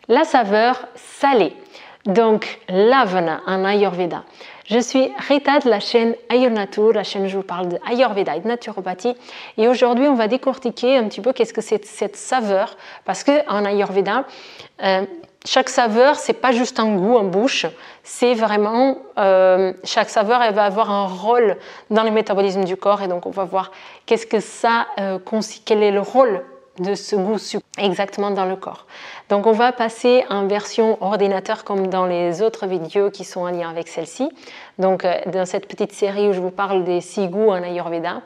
La saveur salée. Donc, lavana en Ayurveda. Je suis Rita de la chaîne Ayur Nature, la chaîne où je vous parle de Ayurveda et de naturopathie. Et aujourd'hui, on va décortiquer un petit peu qu'est-ce que c'est cette saveur. Parce qu'en Ayurveda, chaque saveur, c'est pas juste un goût en bouche, c'est vraiment chaque saveur, elle va avoir un rôle dans le métabolisme du corps. Et donc, on va voir qu'est-ce que ça, quel est le rôle de ce goût exactement dans le corps. Donc on va passer en version ordinateur comme dans les autres vidéos qui sont en lien avec celle-ci. Donc dans cette petite série où je vous parle des 6 goûts en Ayurveda.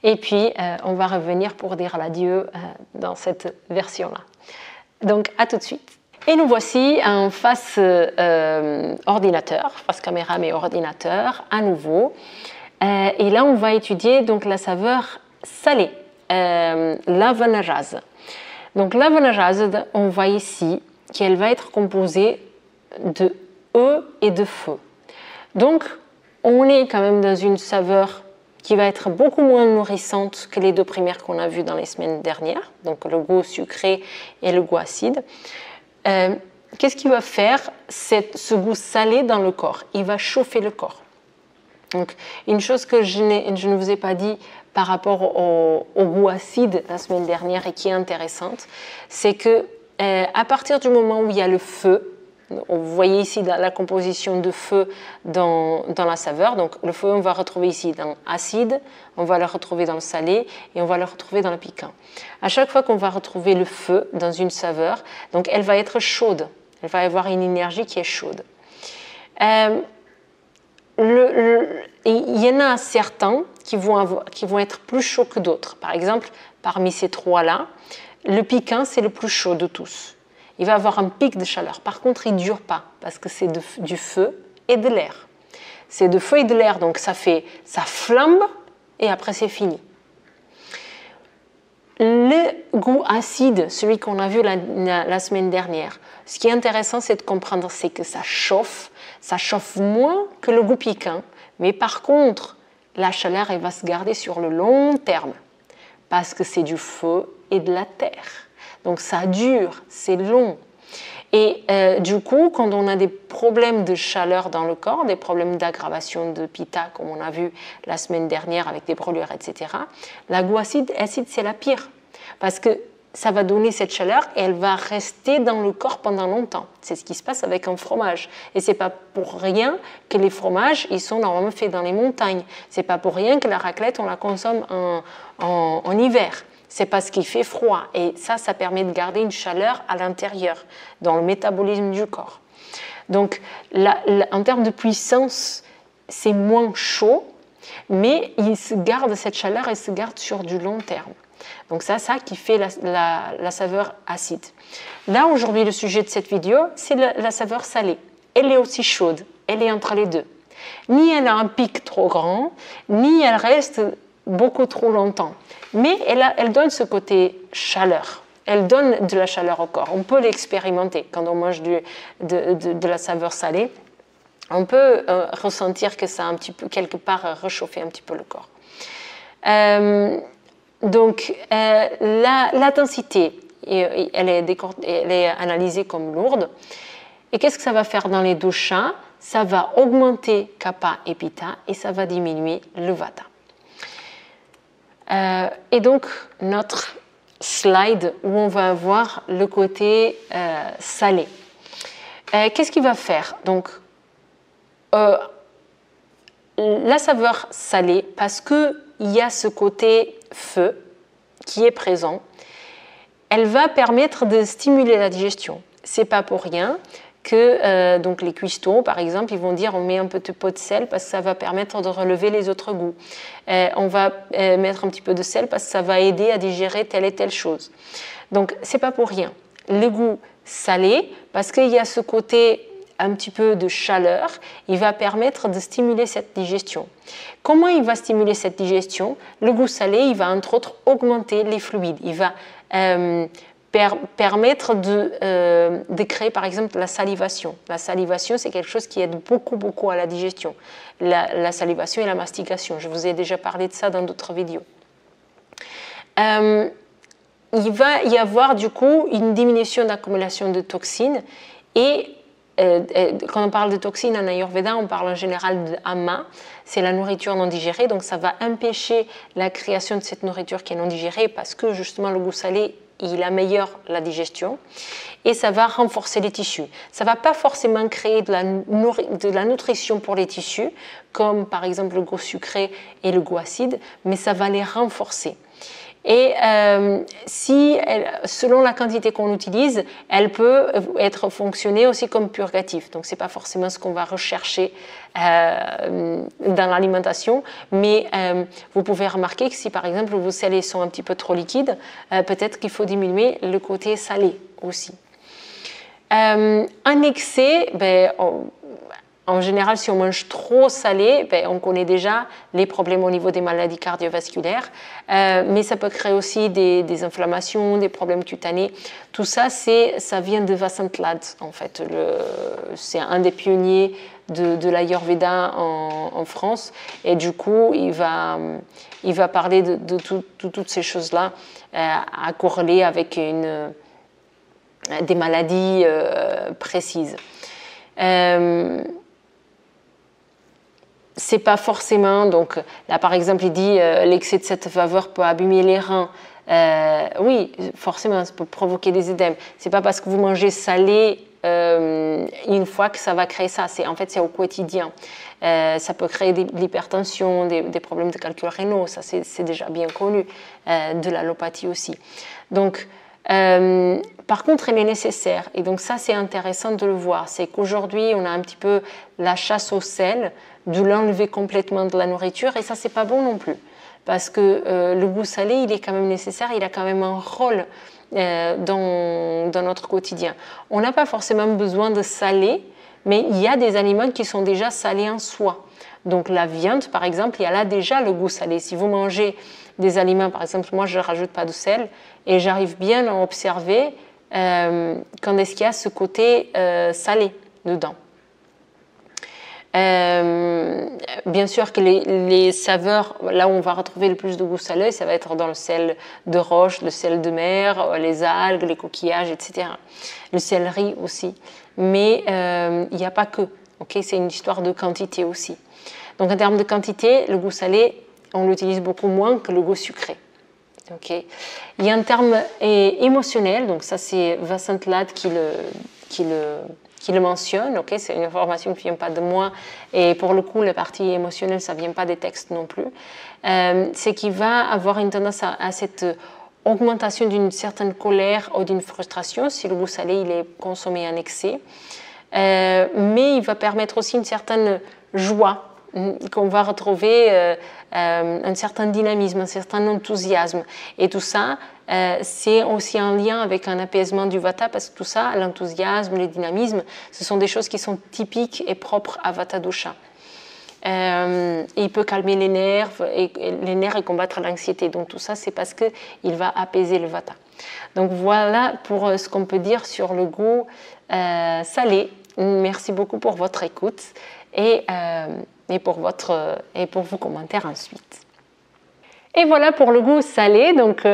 Et puis on va revenir pour dire l'adieu dans cette version-là. Donc à tout de suite. Et nous voici en face ordinateur, face caméra mais ordinateur à nouveau. Et là on va étudier donc la saveur salée. Lavana Rasa. Donc Lavana Rasa, on voit ici qu'elle va être composée de eau et de feu. Donc on est quand même dans une saveur qui va être beaucoup moins nourrissante que les deux premières qu'on a vues dans les semaines dernières, donc le goût sucré et le goût acide. Qu'est-ce qui va faire ce goût salé dans le corps? Il va chauffer le corps. Donc, une chose que je ne vous ai pas dit par rapport au goût acide la semaine dernière et qui est intéressante, c'est que à partir du moment où il y a le feu, vous voyez ici la composition de feu dans la saveur, donc le feu on va retrouver ici dans l'acide, on va le retrouver dans le salé et on va le retrouver dans le piquant. À chaque fois qu'on va retrouver le feu dans une saveur, donc elle va être chaude, elle va avoir une énergie qui est chaude. Il y en a certains qui vont être plus chauds que d'autres. Par exemple, parmi ces trois-là, le piquant, c'est le plus chaud de tous. Il va avoir un pic de chaleur. Par contre, il ne dure pas parce que c'est du feu et de l'air. C'est de feu et de l'air, donc ça flambe et après c'est fini. Le goût acide, celui qu'on a vu la semaine dernière, ce qui est intéressant, c'est de comprendre c'est que ça chauffe moins que le goût piquant, mais par contre, la chaleur, elle va se garder sur le long terme, parce que c'est du feu et de la terre. Donc ça dure, c'est long. Et du coup, quand on a des problèmes de chaleur dans le corps, des problèmes d'aggravation de pitta, comme on a vu la semaine dernière avec des brûlures, etc., la goût acide c'est la pire. Parce que ça va donner cette chaleur et elle va rester dans le corps pendant longtemps. C'est ce qui se passe avec un fromage. Et c'est pas pour rien que les fromages, ils sont normalement faits dans les montagnes. C'est pas pour rien que la raclette, on la consomme en hiver. C'est parce qu'il fait froid. Et ça permet de garder une chaleur à l'intérieur, dans le métabolisme du corps. Donc, en termes de puissance, c'est moins chaud, mais il se garde cette chaleur, elle se garde sur du long terme. Donc ça qui fait la saveur acide. Là, aujourd'hui, le sujet de cette vidéo, c'est la saveur salée. Elle est aussi chaude, elle est entre les deux. Ni elle a un pic trop grand, ni elle reste beaucoup trop longtemps. Mais elle donne ce côté chaleur. Elle donne de la chaleur au corps. On peut l'expérimenter quand on mange de la saveur salée. On peut ressentir que ça a un petit peu, quelque part, réchauffé un petit peu le corps. Donc, l'intensité, elle est analysée comme lourde. Et qu'est-ce que ça va faire dans les doshas? Ça va augmenter kapha et pitta et ça va diminuer le vata. Et donc, notre slide où on va avoir le côté salé. Qu'est-ce qu'il va faire? Donc, la saveur salée, parce qu'il y a ce côté feu qui est présent, elle va permettre de stimuler la digestion. C'est pas pour rien que donc les cuistots, par exemple, ils vont dire on met un peu de pot de sel parce que ça va permettre de relever les autres goûts. On va mettre un petit peu de sel parce que ça va aider à digérer telle et telle chose. Donc c'est pas pour rien. Le goût salé, parce qu'il y a ce côté un petit peu de chaleur, il va permettre de stimuler cette digestion. Comment il va stimuler cette digestion? Le goût salé, il va entre autres augmenter les fluides. Il va permettre de créer par exemple la salivation. La salivation, c'est quelque chose qui aide beaucoup à la digestion. La salivation et la mastication. Je vous ai déjà parlé de ça dans d'autres vidéos. il va y avoir du coup une diminution d'accumulation de toxines et quand on parle de toxines en Ayurveda, on parle en général de ama, c'est la nourriture non digérée, donc ça va empêcher la création de cette nourriture qui est non digérée parce que justement le goût salé, il améliore la digestion et ça va renforcer les tissus. Ça ne va pas forcément créer de la nutrition pour les tissus, comme par exemple le goût sucré et le goût acide, mais ça va les renforcer. Et selon la quantité qu'on utilise, elle peut être fonctionnée aussi comme purgatif. Donc, ce n'est pas forcément ce qu'on va rechercher dans l'alimentation, mais vous pouvez remarquer que si, par exemple, vos salés sont un petit peu trop liquides, peut-être qu'il faut diminuer le côté salé aussi. En excès, en général, si on mange trop salé, on connaît déjà les problèmes au niveau des maladies cardiovasculaires, mais ça peut créer aussi des inflammations, des problèmes cutanés. Tout ça, ça vient de Vasant Lad, en fait. C'est un des pionniers de l'Ayurveda en France, et du coup, il va parler de toutes ces choses-là à corréler avec des maladies précises. C'est pas forcément, donc là par exemple il dit l'excès de cette faveur peut abîmer les reins. Oui, forcément, ça peut provoquer des œdèmes. C'est pas parce que vous mangez salé une fois que ça va créer ça. En fait, c'est au quotidien. Ça peut créer de l'hypertension, des problèmes de calcul rénaux, ça c'est déjà bien connu, de l'allopathie aussi. Donc, par contre, elle est nécessaire. Et donc ça, c'est intéressant de le voir. C'est qu'aujourd'hui, on a un petit peu la chasse au sel, de l'enlever complètement de la nourriture, et ça, c'est pas bon non plus. Parce que le goût salé, il est quand même nécessaire, il a quand même un rôle dans notre quotidien. On n'a pas forcément besoin de saler, mais il y a des aliments qui sont déjà salés en soi. Donc la viande, par exemple, il y a là déjà le goût salé. Si vous mangez des aliments, par exemple, moi je ne rajoute pas de sel, et j'arrive bien à observer quand est-ce qu'il y a ce côté salé dedans. Bien sûr que les saveurs, là où on va retrouver le plus de goût salé, ça va être dans le sel de roche, le sel de mer, les algues, les coquillages, etc. Le céleri aussi. Mais il n'y a pas que. Okay, c'est une histoire de quantité aussi. Donc en termes de quantité, le goût salé, on l'utilise beaucoup moins que le goût sucré. Okay. Il y a un terme émotionnel, donc ça c'est Vasant Lad qui le mentionne, okay, c'est une information qui ne vient pas de moi, et pour le coup, la partie émotionnelle, ça ne vient pas des textes non plus. C'est qu'il va avoir une tendance à cette augmentation d'une certaine colère ou d'une frustration si le goût salé il est consommé en excès. Mais il va permettre aussi une certaine joie, qu'on va retrouver un certain dynamisme, un certain enthousiasme. Et tout ça, c'est aussi en lien avec un apaisement du Vata, parce que tout ça, l'enthousiasme, le dynamisme, ce sont des choses qui sont typiques et propres à Vata Dosha. Il peut calmer les nerfs et combattre l'anxiété. Donc tout ça, c'est parce qu'il va apaiser le Vata. Donc voilà pour ce qu'on peut dire sur le goût salé. Merci beaucoup pour votre écoute et pour vos commentaires ensuite. Et voilà pour le goût salé. Donc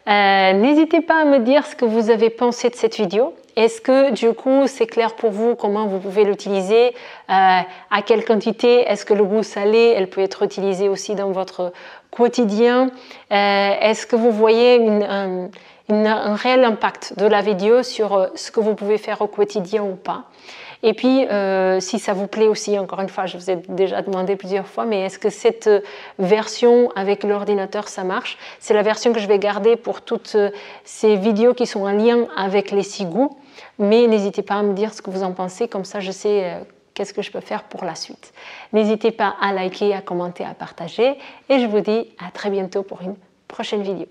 n'hésitez pas à me dire ce que vous avez pensé de cette vidéo. Est-ce que du coup c'est clair pour vous comment vous pouvez l'utiliser, à quelle quantité? Est-ce que le goût salé, elle peut être utilisée aussi dans votre quotidien? Est-ce que vous voyez un réel impact de la vidéo sur ce que vous pouvez faire au quotidien ou pas? Et puis, si ça vous plaît aussi, encore une fois, je vous ai déjà demandé plusieurs fois, mais est-ce que cette version avec l'ordinateur, ça marche? C'est la version que je vais garder pour toutes ces vidéos qui sont en lien avec les 6 goûts, mais n'hésitez pas à me dire ce que vous en pensez, comme ça je sais qu'est-ce que je peux faire pour la suite. N'hésitez pas à liker, à commenter, à partager, et je vous dis à très bientôt pour une prochaine vidéo.